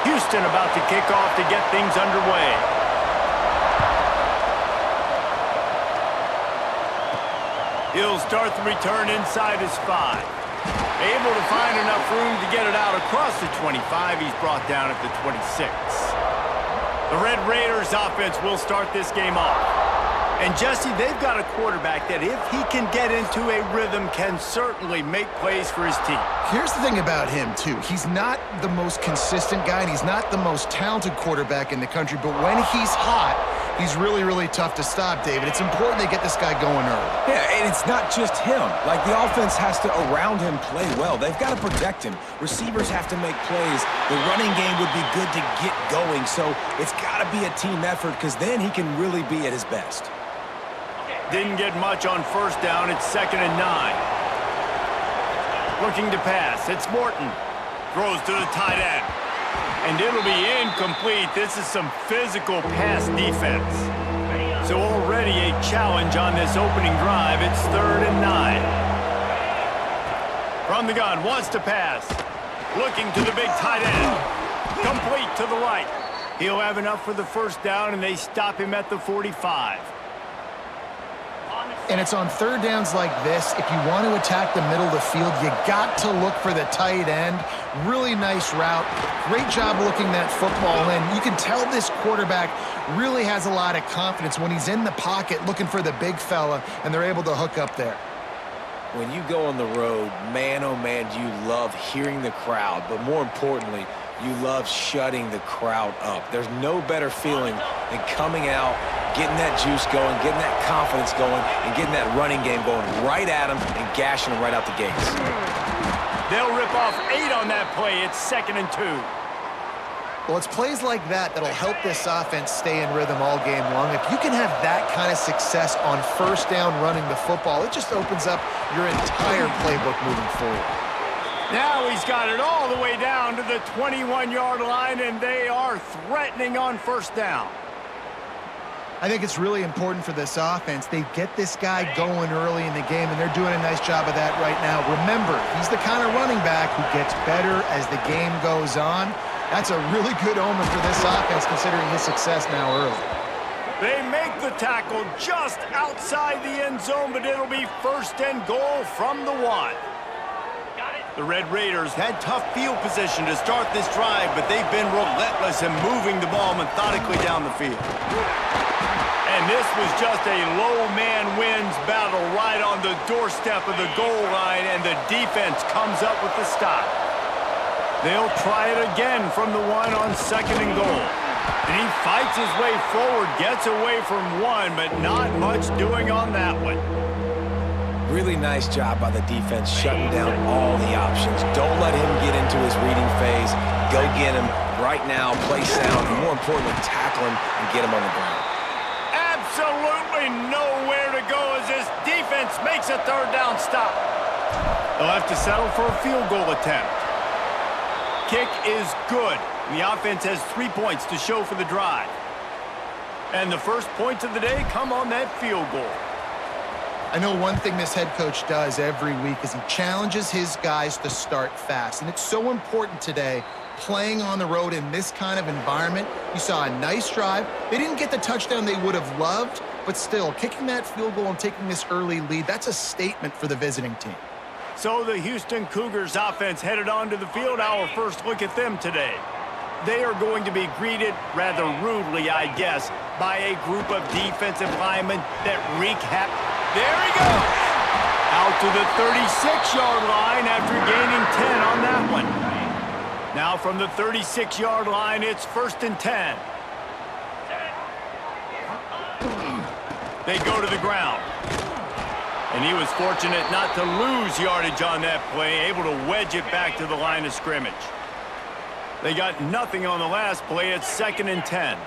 Houston about to kick off to get things underway. He'll start the return inside his 5. Able to find enough room to get it out across the 25. He's brought down at the 26. The Red Raiders offense will start this game off. And Jesse, they've got a quarterback that if he can get into a rhythm can certainly make plays for his team. Here's the thing about him, too. He's not the most consistent guy, and he's not the most talented quarterback in the country, but when he's hot, he's really, really tough to stop, David. It's important they get this guy going early. Yeah, and it's not just him. Like, the offense has to, around him, play well. They've got to protect him. Receivers have to make plays. The running game would be good to get going, so it's got to be a team effort because then he can really be at his best. Didn't get much on first down. It's 2nd and 9. Looking to pass. It's Morton. Throws to the tight end. And it'll be incomplete. This is some physical pass defense. So already a challenge on this opening drive. It's 3rd and 9. From the gun. Wants to pass. Looking to the big tight end. Complete to the right. He'll have enough for the first down, and they stop him at the 45. And it's on third downs like this. If you want to attack the middle of the field, you got to look for the tight end. Really nice route. Great job looking that football in. You can tell this quarterback really has a lot of confidence when he's in the pocket looking for the big fella, and they're able to hook up there. When you go on the road, man, oh man, do you love hearing the crowd, but more importantly, you love shutting the crowd up. There's no better feeling than coming out, getting that juice going, getting that confidence going, and getting that running game going right at them and gashing them right out the gates. They'll rip off 8 on that play. It's 2nd and 2. Well, it's plays like that that'll help this offense stay in rhythm all game long. If you can have that kind of success on first down running the football, it just opens up your entire playbook moving forward. Now he's got it all the way down to the 21-yard line, and they are threatening on first down. I think it's really important for this offense. They get this guy going early in the game, and they're doing a nice job of that right now. Remember, he's the kind of running back who gets better as the game goes on. That's a really good omen for this offense, considering his success now early. They make the tackle just outside the end zone, but it'll be 1st and goal from the 1. The Red Raiders had tough field position to start this drive, but they've been relentless in moving the ball methodically down the field. And this was just a low man wins battle right on the doorstep of the goal line, and the defense comes up with the stop. They'll try it again from the 1 on 2nd and goal. And he fights his way forward, gets away from 1, but not much doing on that one. Really nice job by the defense shutting down all the options. Don't let him get into his reading phase. Go get him right now, play sound, and more importantly, tackle him and get him on the ground. Absolutely nowhere to go as this defense makes a 3rd down stop. They'll have to settle for a field goal attempt. Kick is good. The offense has 3 points to show for the drive. And the first points of the day come on that field goal. I know one thing this head coach does every week is he challenges his guys to start fast. And it's so important today, playing on the road in this kind of environment. You saw a nice drive. They didn't get the touchdown they would have loved, but still, kicking that field goal and taking this early lead, that's a statement for the visiting team. So the Houston Cougars offense headed onto the field. Our first look at them today. They are going to be greeted rather rudely, I guess, by a group of defensive linemen that wreak havoc. There he goes! Out to the 36-yard line after gaining 10 on that one. Now from the 36-yard line, it's 1st and 10. They go to the ground. And he was fortunate not to lose yardage on that play, able to wedge it back to the line of scrimmage. They got nothing on the last play. It's 2nd and 10.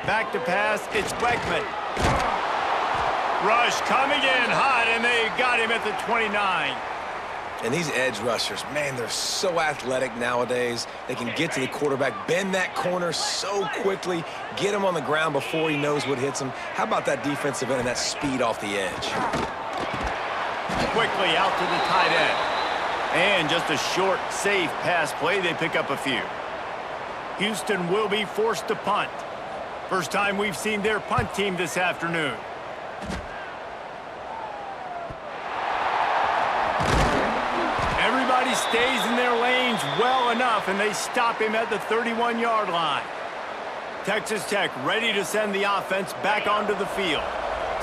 Back to pass, it's Weckman. Rush coming in hot, and they got him at the 29. And these edge rushers, man, they're so athletic nowadays. They can get to the quarterback, bend that corner so quickly, get him on the ground before he knows what hits him. How about that defensive end and that speed off the edge? Quickly out to the tight end. And just a short, safe pass play, they pick up a few. Houston will be forced to punt. First time we've seen their punt team this afternoon. Everybody stays in their lanes well enough, and they stop him at the 31-yard line. Texas Tech ready to send the offense back onto the field.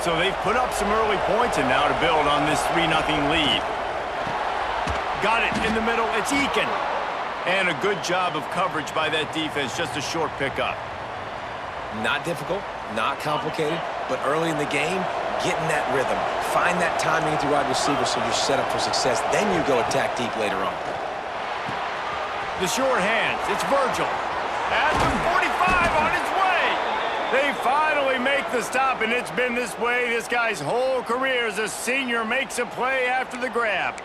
So they've put up some early points, and now to build on this 3-0 lead. Got it in the middle. It's Eakin. And a good job of coverage by that defense. Just a short pickup. Not difficult, not complicated, but early in the game, get in that rhythm. Find that timing with your wide receiver so you're set up for success. Then you go attack deep later on. The short hands. It's Virgil. At the 45 on its way. They finally make the stop, and it's been this way this guy's whole career as a senior makes a play after the grab.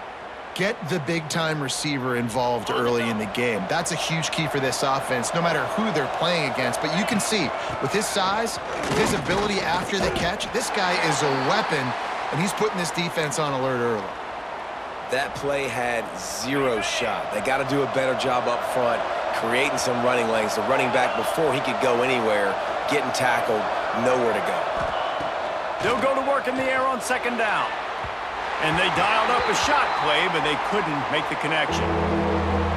Get the big-time receiver involved early in the game. That's a huge key for this offense, no matter who they're playing against. But you can see, with his size, with his ability after the catch, this guy is a weapon, and he's putting this defense on alert early. That play had zero shot. They got to do a better job up front, creating some running lanes. The running back, before he could go anywhere, getting tackled, nowhere to go. They'll go to work in the air on second down. And they dialed up a shot play, but they couldn't make the connection.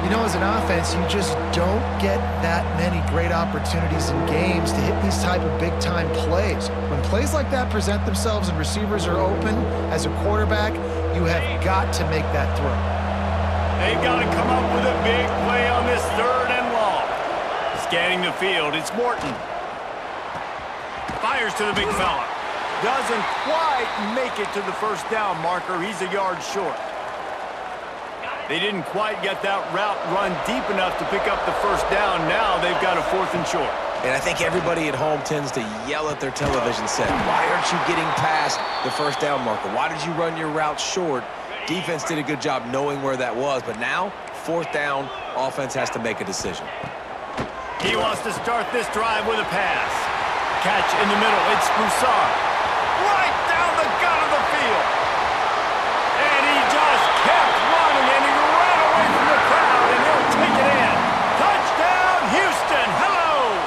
You know, as an offense, you just don't get that many great opportunities in games to hit these type of big-time plays. When plays like that present themselves and receivers are open, as a quarterback, you have got to make that throw. They've got to come up with a big play on this 3rd and long. Scanning the field, it's Morton. Fires to the big fella. Doesn't quite make it to the first down marker. He's a yard short. They didn't quite get that route run deep enough to pick up the first down. Now they've got a 4th and short. And I think everybody at home tends to yell at their television set. Why aren't you getting past the first down marker? Why did you run your route short? Defense did a good job knowing where that was. But now, 4th down, offense has to make a decision. He wants to start this drive with a pass. Catch in the middle. It's Broussard. Right down the gut of the field. And he just kept running, and he ran away from the crowd, and he'll take it in. Touchdown, Houston. Hello.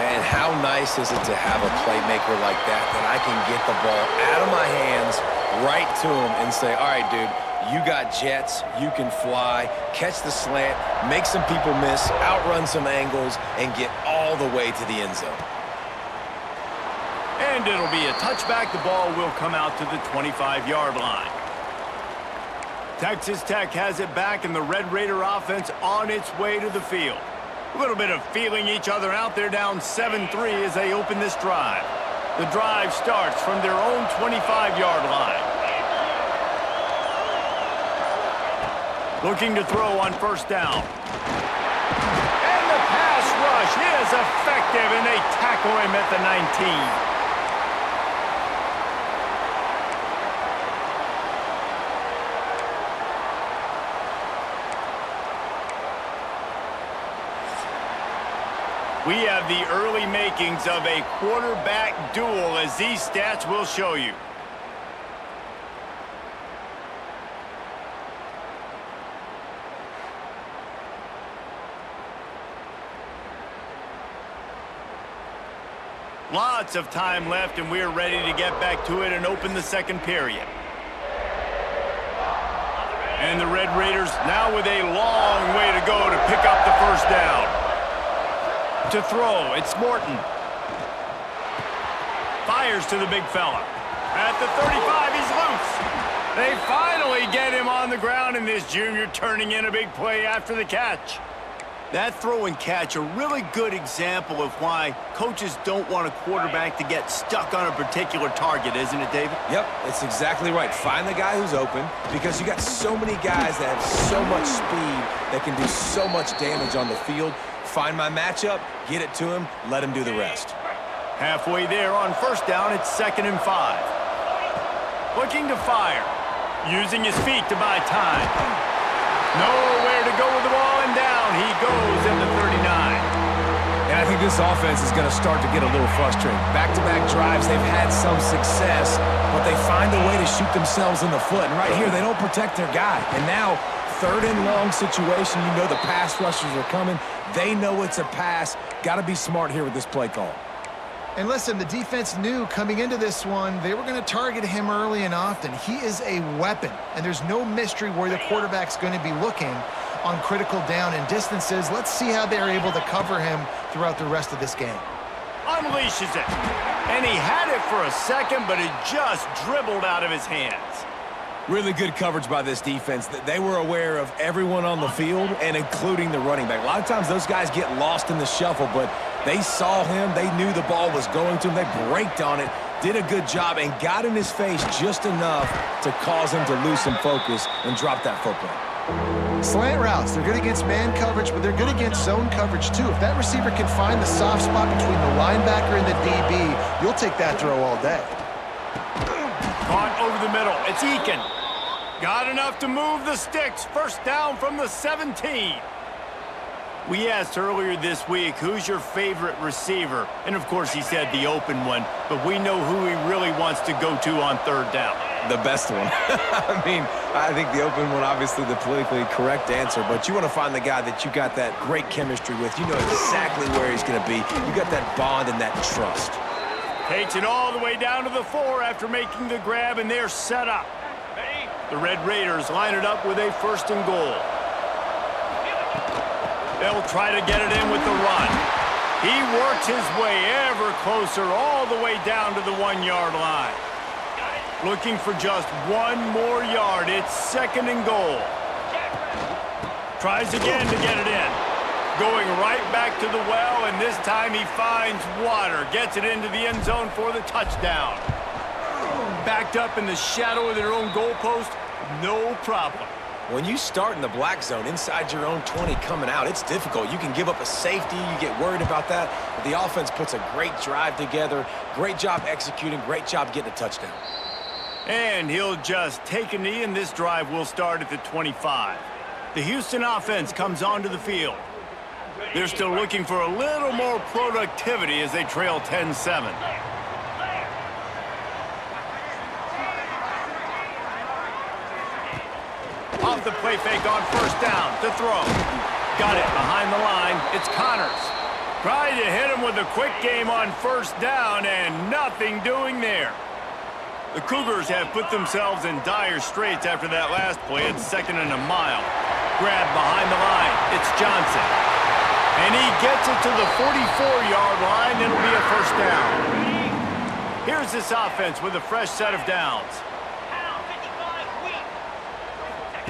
And how nice is it to have a playmaker like that I can get the ball out of my hands right to him and say, all right, dude, you got jets, you can fly, catch the slant, make some people miss, outrun some angles, and get all the way to the end zone. And it'll be a touchback. The ball will come out to the 25-yard line. Texas Tech has it back, and the Red Raider offense on its way to the field. A little bit of feeling each other out. They're down 7-3 as they open this drive. The drive starts from their own 25-yard line. Looking to throw on first down. And the pass rush is effective, and they tackle him at the 19. We have the early makings of a quarterback duel, as these stats will show you. Lots of time left, and we're ready to get back to it and open the second period. And the Red Raiders now with a long way to go to pick up the first down. To throw, it's Morton. Fires to the big fella. At the 35, he's loose. They finally get him on the ground, and this junior turning in a big play after the catch. That throw and catch, a really good example of why coaches don't want a quarterback to get stuck on a particular target, isn't it, David? Yep, it's exactly right. Find the guy who's open, because you got so many guys that have so much speed that can do so much damage on the field. Find my matchup, get it to him, let him do the rest. Halfway there on first down, it's 2nd and 5. Looking to fire. Using his feet to buy time. Nowhere to go with the ball, and down he goes at the 39. And I I think this offense is going to start to get a little frustrated. Back-to-back drives, they've had some success, but they find a way to shoot themselves in the foot. And right here, they don't protect their guy. And now, third and long situation, you know the pass rushers are coming. They know it's a pass. Got to be smart here with this play call. And listen, the defense knew coming into this one, they were going to target him early and often. He is a weapon, and there's no mystery where the quarterback's going to be looking on critical down and distances. Let's see how they're able to cover him throughout the rest of this game. Unleashes it. And he had it for a second, but it just dribbled out of his hands. Really good coverage by this defense. They were aware of everyone on the field, and including the running back. A lot of times those guys get lost in the shuffle, but they saw him. They knew the ball was going to him. They braked on it, did a good job, and got in his face just enough to cause him to lose some focus and drop that football. Slant routes, they're good against man coverage, but they're good against zone coverage too. If that receiver can find the soft spot between the linebacker and the DB, you'll take that throw all day. Caught over the middle. It's Eakin. Got enough to move the sticks. First down from the 17. We asked earlier this week, who's your favorite receiver? And, of course, he said the open one. But we know who he really wants to go to on third down. The best one. I mean, I think the open one, obviously the politically correct answer, but you want to find the guy that you got that great chemistry with. You know exactly where he's going to be. You got that bond and that trust. Takes it all the way down to the 4 after making the grab, and they're set up. The Red Raiders line it up with a first and goal. They'll try to get it in with the run. He works his way ever closer all the way down to the 1-yard line. Looking for just one more yard. It's second and goal. Tries again to get it in. Going right back to the well, and this time he finds water. Gets it into the end zone for the touchdown. Backed up in the shadow of their own goalpost, no problem. When you start in the black zone inside your own 20 coming out, it's difficult. You can give up a safety. You get worried about that. But the offense puts a great drive together. Great job executing. Great job getting a touchdown. And he'll just take a knee, and this drive will start at the 25. The Houston offense comes onto the field. They're still looking for a little more productivity as they trail 10-7. Off the play fake on first down to throw. Got it behind the line. It's Connors. Tried to hit him with a quick game on first down, and nothing doing there. The Cougars have put themselves in dire straits after that last play. It's second and a mile. Grab behind the line. It's Johnson. And he gets it to the 44-yard line. It'll be a first down. Here's this offense with a fresh set of downs.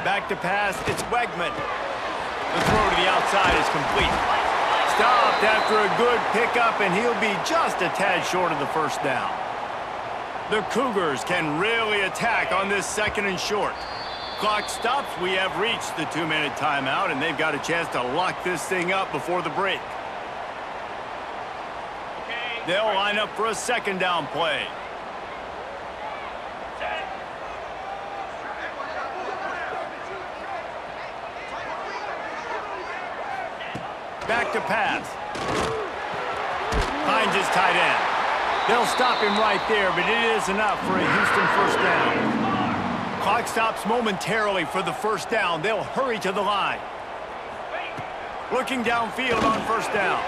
Back to pass. It's Wegman. The throw to the outside is complete. Stopped after a good pickup, and he'll be just a tad short of the first down. The Cougars can really attack on this second and short. Clock stops. We have reached the 2-minute timeout, and they've got a chance to lock this thing up before the break. They'll line up for a second down play. Back to pass. Finds his tight end. They'll stop him right there, but it is enough for a Houston first down. Clock stops momentarily for the first down. They'll hurry to the line. Looking downfield on first down.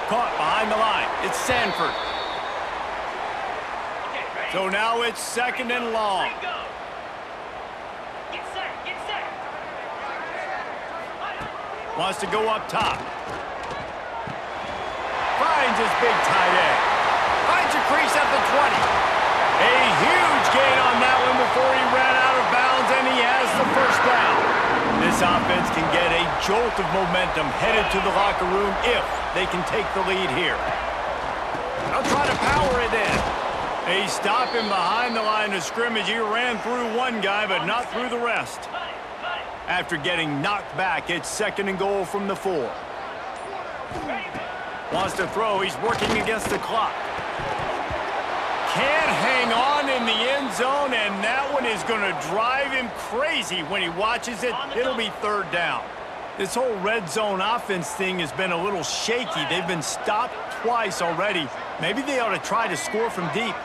Caught behind the line. It's Sanford. So now it's second and long. Wants to go up top. Finds his big tight end. Finds a crease at the 20. A huge gain on that one before he ran out of bounds, and he has the first down. This offense can get a jolt of momentum headed to the locker room if they can take the lead here. They'll try to power it in. They stop him behind the line of scrimmage. He ran through one guy, but not through the rest. After getting knocked back, it's second and goal from the 4. Wants to throw. He's working against the clock. Can't hang on in the end zone, and that one is going to drive him crazy when he watches it. It'll be third down. This whole red zone offense thing has been a little shaky. They've been stopped twice already. Maybe they ought to try to score from deep.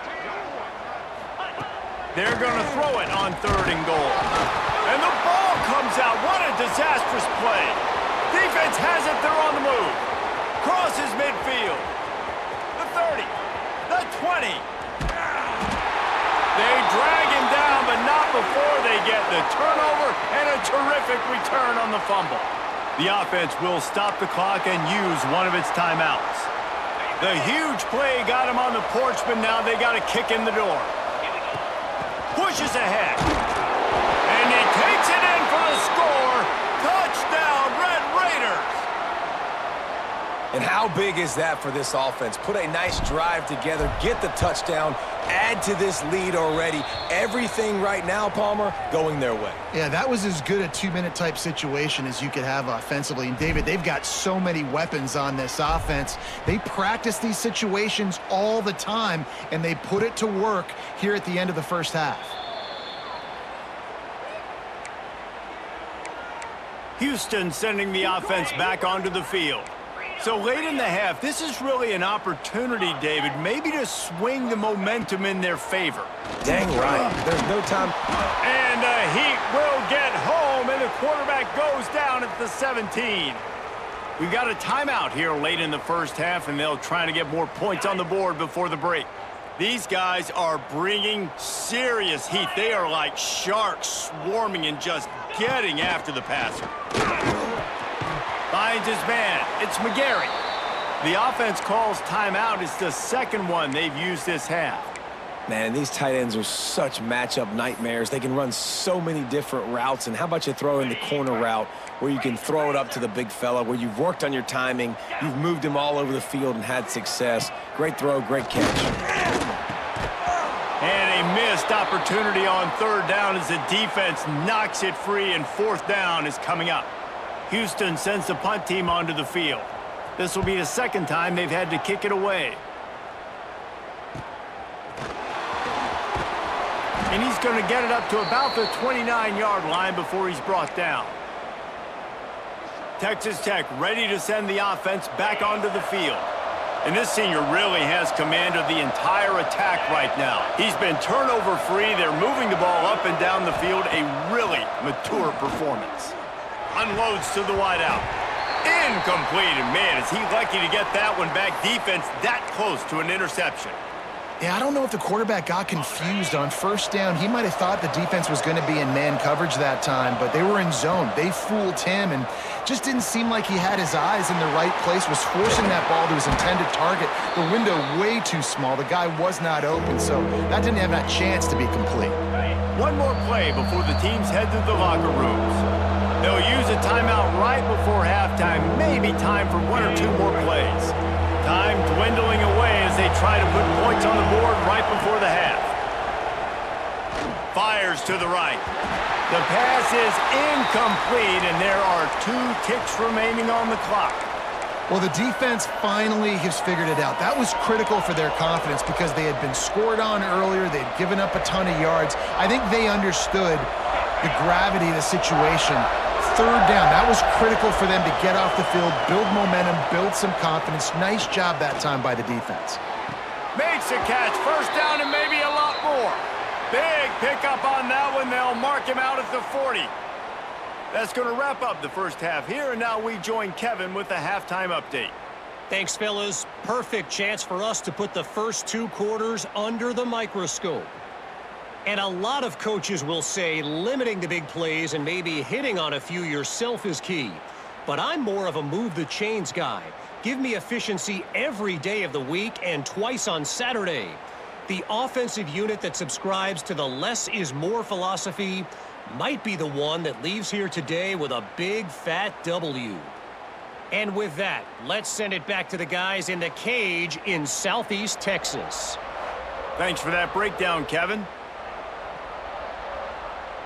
They're going to throw it on 3rd and goal. And the ball comes out. What a disastrous play. Defense has it. They're on the move. Crosses midfield. The 30. The 20. They drag him down, but not before they get the turnover and a terrific return on the fumble. The offense will stop the clock and use one of its timeouts. The huge play got him on the porch, but now they got a kick in the door. Pushes ahead. And he takes it in for the score. Touchdown, Red Raiders. And how big is that for this offense? Put a nice drive together, get the touchdown, add to this lead already. Everything right now, Palmer, going their way. Yeah, that was as good a 2-minute type situation as you could have offensively. And, David, they've got so many weapons on this offense. They practice these situations all the time, and they put it to work here at the end of the first half. Houston sending the offense back onto the field. So late in the half, this is really an opportunity, David, maybe to swing the momentum in their favor. Dang right. There's no time. And the Heat will get home, and the quarterback goes down at the 17. We've got a timeout here late in the first half, and they'll try to get more points on the board before the break. These guys are bringing serious heat. They are like sharks swarming and just getting after the passer. Finds his man. It's McGarry. The offense calls timeout. It's the second one they've used this half. Man, these tight ends are such matchup nightmares. They can run so many different routes. And how about you throw in the corner route where you can throw it up to the big fella, where you've worked on your timing, you've moved him all over the field and had success. Great throw, great catch. And a missed opportunity on 3rd down as the defense knocks it free, and 4th down is coming up. Houston sends the punt team onto the field. This will be the second time they've had to kick it away. And he's going to get it up to about the 29-yard line before he's brought down. Texas Tech ready to send the offense back onto the field. And this senior really has command of the entire attack right now. He's been turnover-free. They're moving the ball up and down the field. A really mature performance. Unloads to the wideout. Incomplete. And man, is he lucky to get that one back. Defense that close to an interception. Yeah, I don't know if the quarterback got confused on 1st down. He might have thought the defense was going to be in man coverage that time, but they were in zone. They fooled him and just didn't seem like he had his eyes in the right place, was forcing that ball to his intended target. The window way too small. The guy was not open, so that didn't have that chance to be complete. One more play before the teams head to the locker rooms. They'll use a timeout right before halftime, maybe time for 1 or 2 more plays. Time dwindling away as they try to put points on the board right before the half. Fires to the right. The pass is incomplete, and there are 2 ticks remaining on the clock. Well, the defense finally has figured it out. That was critical for their confidence because they had been scored on earlier. They'd given up a ton of yards. I think they understood the gravity of the situation. 3rd down, that was critical for them to get off the field, build momentum, build some confidence. Nice job that time by the defense. Makes a catch. 1st down and maybe a lot more. Big pickup on that one. They'll mark him out at the 40. That's going to wrap up the first half here, and now we join Kevin with the halftime update. Thanks, fellas. Perfect chance for us to put the first 2 quarters under the microscope. And a lot of coaches will say limiting the big plays and maybe hitting on a few yourself is key. But I'm more of a move the chains guy. Give me efficiency every day of the week and twice on Saturday. The offensive unit that subscribes to the less is more philosophy might be the one that leaves here today with a big fat W. And with that, let's send it back to the guys in the cage in Southeast Texas. Thanks for that breakdown, Kevin.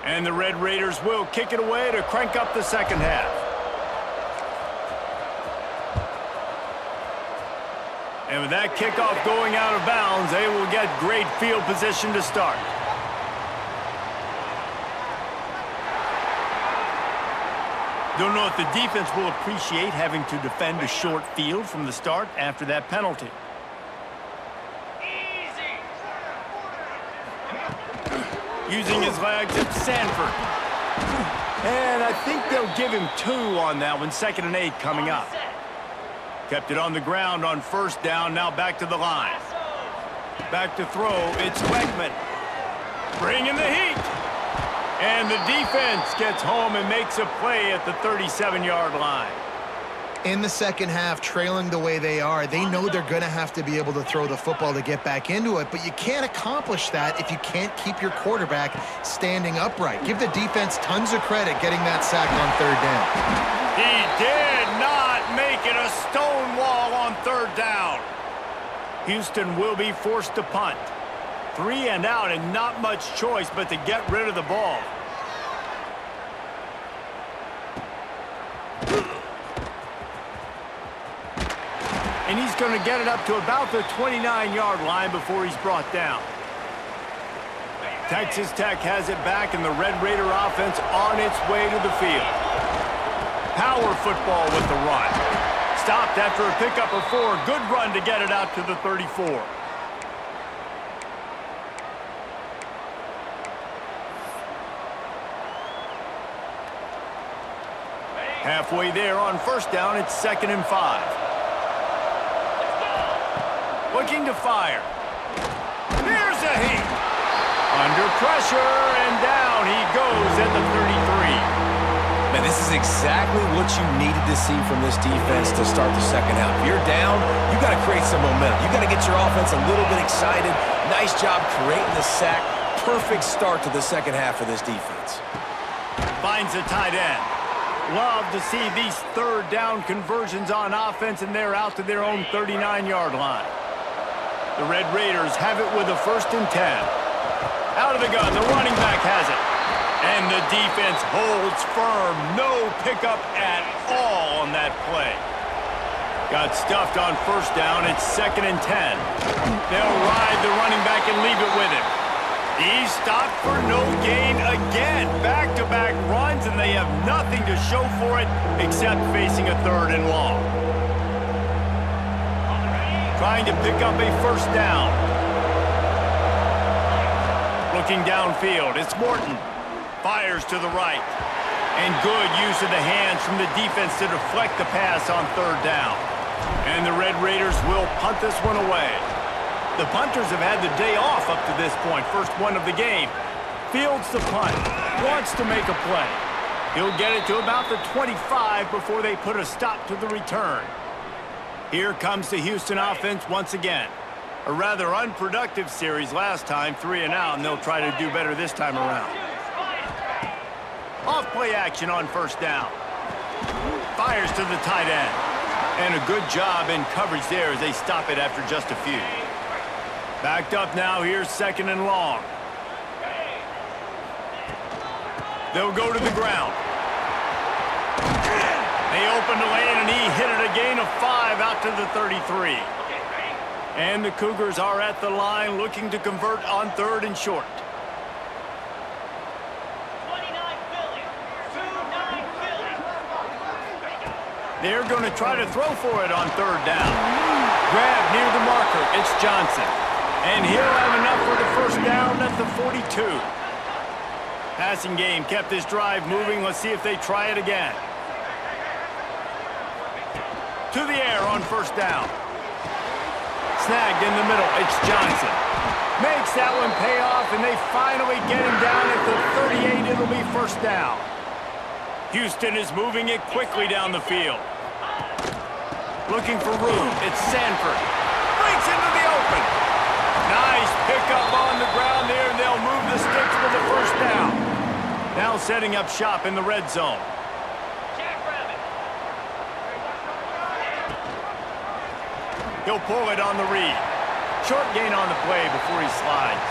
And the Red Raiders will kick it away to crank up the second half. And with that kickoff going out of bounds, they will get great field position to start. Don't know if the defense will appreciate having to defend a short field from the start after that penalty. Using his legs, it's Sanford. And I think they'll give him 2 on that one. 2nd and 8 coming up. Kept it on the ground on first down. Now back to the line. Back to throw. It's Weckman. Bringing the heat. And the defense gets home and makes a play at the 37-yard line. In the second half, trailing the way they are, they know they're going to have to be able to throw the football to get back into it, but you can't accomplish that if you can't keep your quarterback standing upright. Give the defense tons of credit getting that sack on 3rd down. He did not make it a stone wall on 3rd down. Houston will be forced to punt. 3 and out and not much choice but to get rid of the ball. And he's going to get it up to about the 29-yard line before he's brought down. Texas Tech has it back, and the Red Raider offense on its way to the field. Power football with the run. Stopped after a pickup of 4. Good run to get it out to the 34. Halfway there on first down, it's 2nd and 5. Looking to fire. There's a heat. Under pressure, and down he goes at the 33. Man, this is exactly what you needed to see from this defense to start the second half. If you're down, you got to create some momentum. You got to get your offense a little bit excited. Nice job creating the sack. Perfect start to the second half of this defense. Finds a tight end. Love to see these 3rd down conversions on offense, and they're out to their own 39-yard line. The Red Raiders have it with a 1st and 10. Out of the gun, the running back has it. And the defense holds firm. No pickup at all on that play. Got stuffed on first down. It's 2nd and 10. They'll ride the running back and leave it with him. He's stopped for no gain again. Back-to-back runs, and they have nothing to show for it except facing a 3rd and long. Trying to pick up a 1st down. Looking downfield, it's Morton. Fires to the right. And good use of the hands from the defense to deflect the pass on 3rd down. And the Red Raiders will punt this one away. The punters have had the day off up to this point. First one of the game. Fields the punt. Wants to make a play. He'll get it to about the 25 before they put a stop to the return. Here comes the Houston offense once again. A rather unproductive series last time, 3 and out, and they'll try to do better this time around. Off play action on first down. Fires to the tight end. And a good job in coverage there as they stop it after just a few. Backed up now, here's 2nd and long. They'll go to the ground. They opened the lane, and he hit it a gain of 5 out to the 33. And the Cougars are at the line looking to convert on 3rd and short. They're going to try to throw for it on 3rd down. Grab near the marker. It's Johnson. And he'll have enough for the 1st down at the 42. Passing game kept this drive moving. Let's see if they try it again. To the air on 1st down. Snagged in the middle. It's Johnson. Makes that one pay off, and they finally get him down at the 38. It'll be 1st down. Houston is moving it quickly down the field. Looking for room. It's Sanford. Breaks into the open. Nice pickup on the ground there, and they'll move the sticks for the 1st down. Now setting up shop in the red zone. He'll pull it on the read. Short gain on the play before he slides.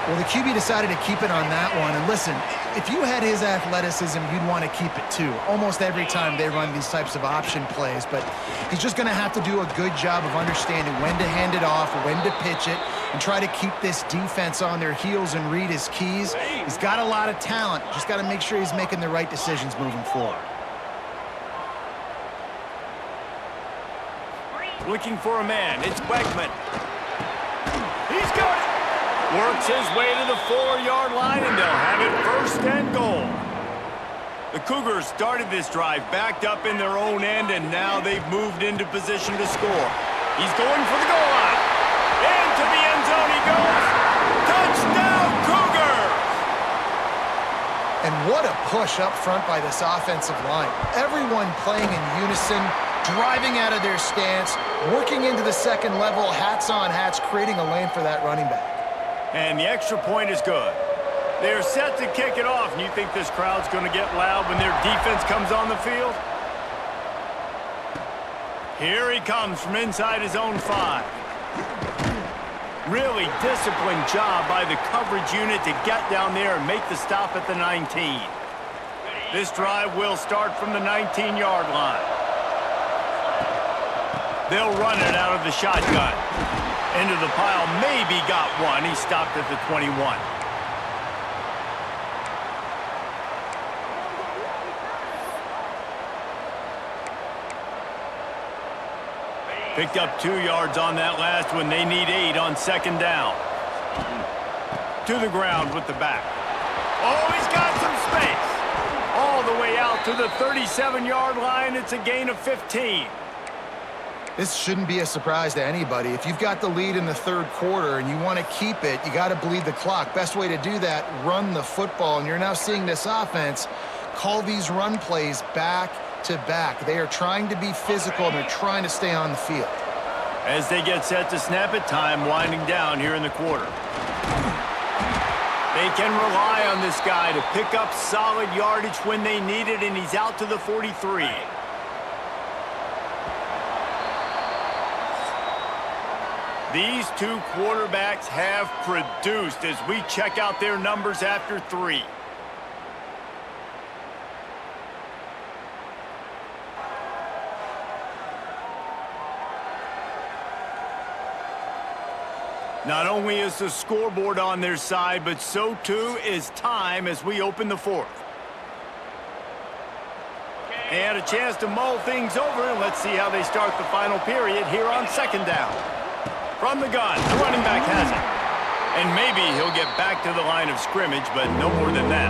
Well, the QB decided to keep it on that one. And listen, if you had his athleticism, you'd want to keep it too. Almost every time they run these types of option plays. But he's just going to have to do a good job of understanding when to hand it off, when to pitch it, and try to keep this defense on their heels and read his keys. He's got a lot of talent. Just got to make sure he's making the right decisions moving forward. looking for a man. It's Wegman. He's got it. Works his way to the 4-yard line, and they'll have it first and goal. The Cougars started this drive backed up in their own end, and now they've moved into position to score. He's going for the goal line. Into the end zone he goes. Touchdown, Cougars! And what a push up front by this offensive line. Everyone playing in unison, driving out of their stance, working into the second level, hats on hats, creating a lane for that running back. And the extra point is good. They're set to kick it off, and you think this crowd's going to get loud when their defense comes on the field? Here he comes from inside his own 5. Really disciplined job by the coverage unit to get down there and make the stop at the 19. This drive will start from the 19-yard line. They'll run it out of the shotgun. Into the pile, maybe got one. He stopped at the 21. Picked up 2 yards on that last one. They need 8 on second down. To the ground with the back. Oh, he's got some space. All the way out to the 37-yard line. It's a gain of 15. This shouldn't be a surprise to anybody. If you've got the lead in the third quarter and you want to keep it, you got to bleed the clock. Best way to do that, run the football. And you're now seeing this offense call these run plays back to back. They are trying to be physical, and they're trying to stay on the field. As they get set to snap it, time winding down here in the quarter. They can rely on this guy to pick up solid yardage when they need it, and he's out to the 43. These 2 quarterbacks have produced as we check out their numbers after 3. Not only is the scoreboard on their side, but so too is time as we open the 4th. They had a chance to mull things over, and let's see how they start the final period here on second down. From the gun, the running back has it. And maybe he'll get back to the line of scrimmage, but no more than that.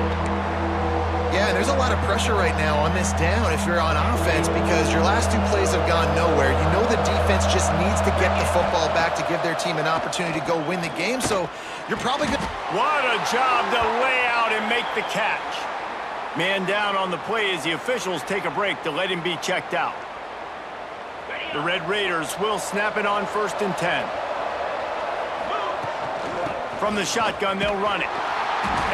Yeah, and there's a lot of pressure right now on this down if you're on offense, because your last 2 plays have gone nowhere. You know the defense just needs to get the football back to give their team an opportunity to go win the game, so you're probably good. What a job to lay out and make the catch. Man down on the play as the officials take a break to let him be checked out. The Red Raiders will snap it on 1st and 10. From the shotgun, they'll run it.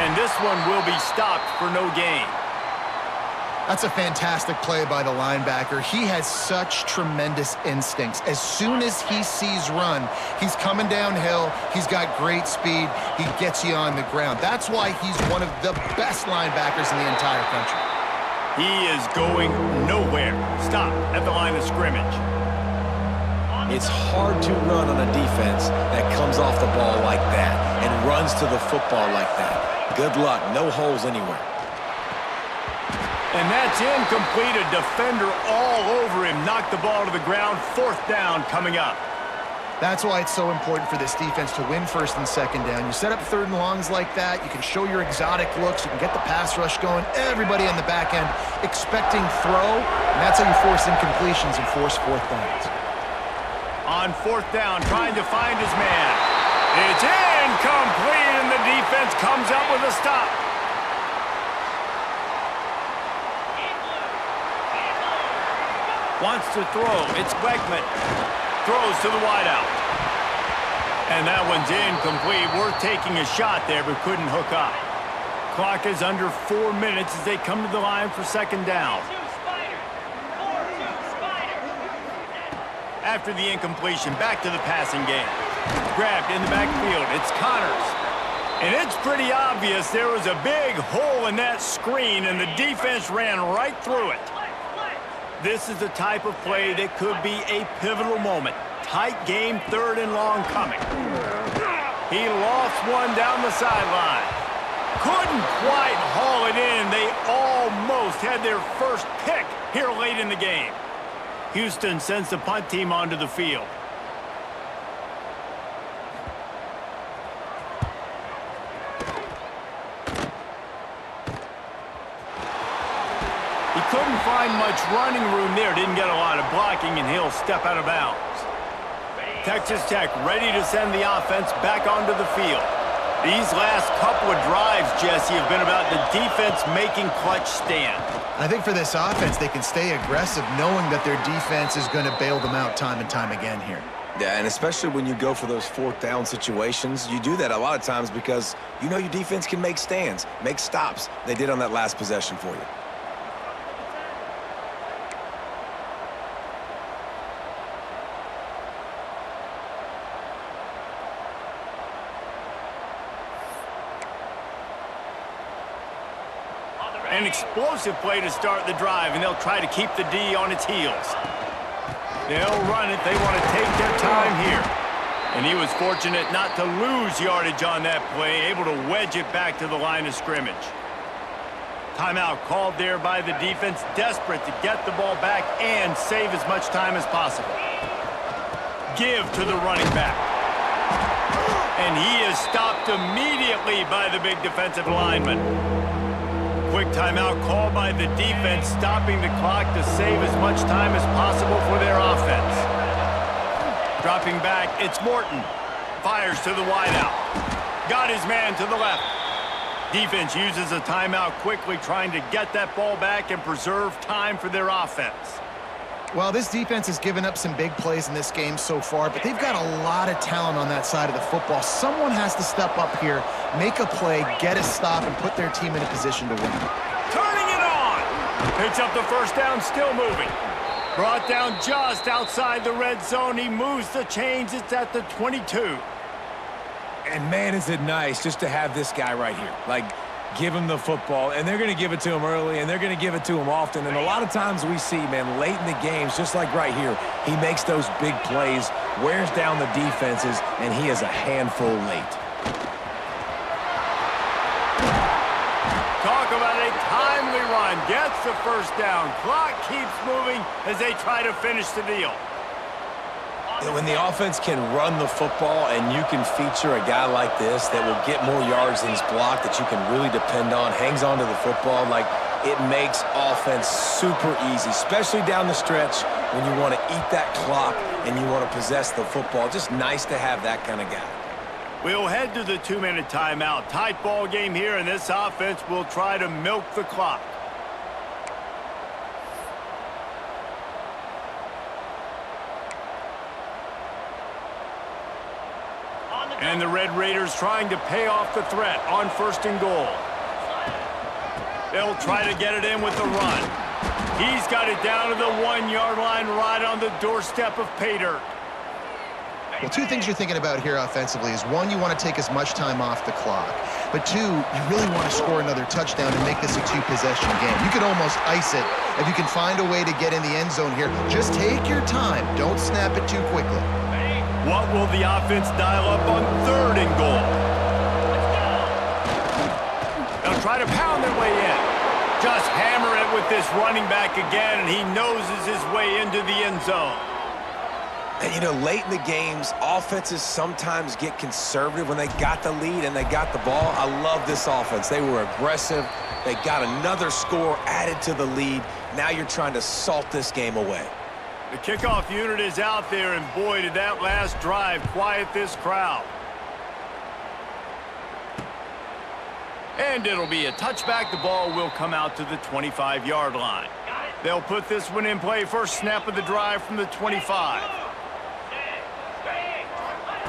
And this one will be stopped for no gain. That's a fantastic play by the linebacker. He has such tremendous instincts. As soon as he sees run, he's coming downhill. He's got great speed. He gets you on the ground. That's why he's one of the best linebackers in the entire country. He is going nowhere. Stop at the line of scrimmage. It's hard to run on a defense that comes off the ball like that and runs to the football like that. Good luck. No holes anywhere. And that's incomplete. A defender all over him. Knocked the ball to the ground. 4th down coming up. That's why it's so important for this defense to win 1st and 2nd down. You set up 3rd and longs like that. You can show your exotic looks. You can get the pass rush going. Everybody on the back end expecting throw. And that's how you force incompletions and force 4th downs. On 4th down, trying to find his man. It's incomplete, and the defense comes up with a stop. Wants to throw. It's Wegman. Throws to the wideout. And that one's incomplete. We're taking a shot there, but couldn't hook up. Clock is under 4 minutes as they come to the line for 2nd down. After the incompletion, back to the passing game. Grabbed in the backfield. It's Connors. And it's pretty obvious there was a big hole in that screen, and the defense ran right through it. This is the type of play that could be a pivotal moment. Tight game, 3rd and long coming. He lost one down the sideline. Couldn't quite haul it in. They almost had their first pick here late in the game. Houston sends the punt team onto the field. He couldn't find much running room there. Didn't get a lot of blocking, and he'll step out of bounds. Texas Tech ready to send the offense back onto the field. These last couple of drives, Jesse, have been about the defense making clutch stand. I think for this offense, they can stay aggressive knowing that their defense is going to bail them out time and time again here. Yeah, and especially when you go for those fourth down situations, you do that a lot of times because you know your defense can make stands, make stops. They did on that last possession for you. An explosive play to start the drive, and they'll try to keep the D on its heels. They'll run it. They want to take their time here. And he was fortunate not to lose yardage on that play, able to wedge it back to the line of scrimmage. Timeout called there by the defense, desperate to get the ball back and save as much time as possible. Give to the running back. And he is stopped immediately by the big defensive lineman. Quick timeout called by the defense, stopping the clock to save as much time as possible for their offense. Dropping back, it's Morton. Fires to the wideout. Got his man to the left. Defense uses a timeout quickly, trying to get that ball back and preserve time for their offense. Well, this defense has given up some big plays in this game so far, but they've got a lot of talent on that side of the football. Someone has to step up here, make a play, get a stop, and put their team in a position to win. Turning it on! Picks up the first down, still moving. Brought down just outside the red zone. He moves the chains. It's at the 22. And man, is it nice just to have this guy right here. Like, give him the football, and they're going to give it to him early, and they're going to give it to him often. And a lot of times we see, man, late in the games, just like right here, he makes those big plays, wears down the defenses, and he is a handful late. Talk about a timely run. Gets the first down. Clock keeps moving as they try to finish the deal. When the offense can run the football and you can feature a guy like this that will get more yards than he's blocked, that you can really depend on, hangs on to the football, like it makes offense super easy, especially down the stretch when you want to eat that clock and you want to possess the football. Just nice to have that kind of guy. We'll head to the 2-minute timeout. Tight ball game here, and this offense will try to milk the clock. And the Red Raiders trying to pay off the threat on 1st and goal. They'll try to get it in with the run. He's got it down to the 1-yard line right on the doorstep of pay dirt. Well, two things you're thinking about here offensively is, one, you want to take as much time off the clock. But two, you really want to score another touchdown and make this a 2-possession game. You could almost ice it if you can find a way to get in the end zone here. Just take your time. Don't snap it too quickly. What will the offense dial up on 3rd and goal? They'll try to pound their way in. Just hammer it with this running back again, and he noses his way into the end zone. And, you know, late in the games, offenses sometimes get conservative when they got the lead and they got the ball. I love this offense. They were aggressive. They got another score added to the lead. Now you're trying to salt this game away. The kickoff unit is out there, and boy, did that last drive quiet this crowd. And it'll be a touchback. The ball will come out to the 25-yard line. They'll put this one in play. First snap of the drive from the 25.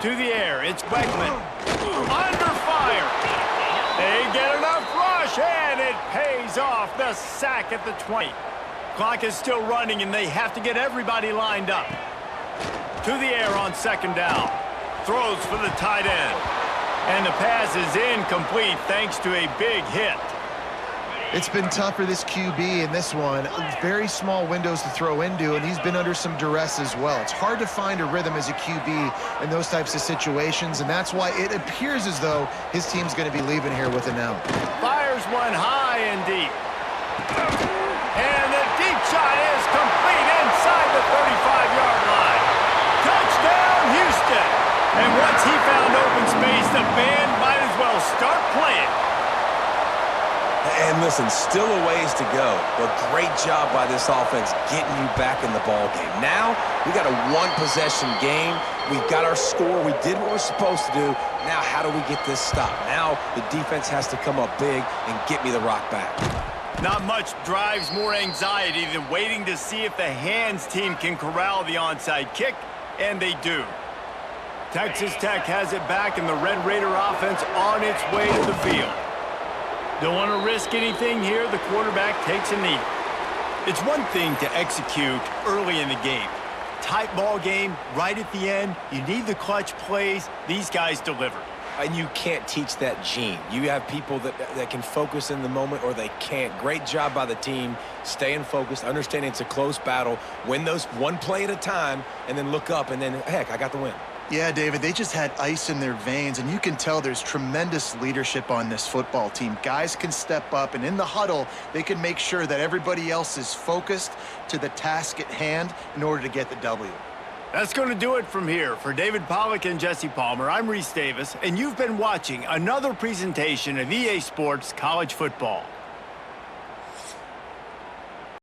To the air, it's Beckman. Under fire. They get enough rush, and it pays off. The sack at the 20. Clock is still running, and they have to get everybody lined up. To the air on 2nd down. Throws for the tight end. And the pass is incomplete thanks to a big hit. It's been tough for this QB in this one. Very small windows to throw into, and he's been under some duress as well. It's hard to find a rhythm as a QB in those types of situations, and that's why it appears as though his team's going to be leaving here with an L. Fires one high and deep. And the deep shot is complete inside the And listen, still a ways to go, but great job by this offense getting you back in the ball game. Now, we got a one-possession game. We've got our score. We did what we're supposed to do. Now, how do we get this stopped? Now, the defense has to come up big and get me the rock back. Not much drives more anxiety than waiting to see if the hands team can corral the onside kick, and they do. Texas Tech has it back, and the Red Raider offense on its way to the field. Don't want to risk anything here. The quarterback takes a knee. It's one thing to execute early in the game. Tight ball game, right at the end. You need the clutch plays. These guys delivered. And you can't teach that gene. You have people that can focus in the moment or they can't. Great job by the team, staying focused, understanding it's a close battle, win those one play at a time, and then look up, and then, heck, I got the win. Yeah, David, they just had ice in their veins, and you can tell there's tremendous leadership on this football team. Guys can step up, and in the huddle, they can make sure that everybody else is focused to the task at hand in order to get the W. That's going to do it from here. For David Pollack and Jesse Palmer, I'm Reese Davis, and you've been watching another presentation of EA Sports College Football.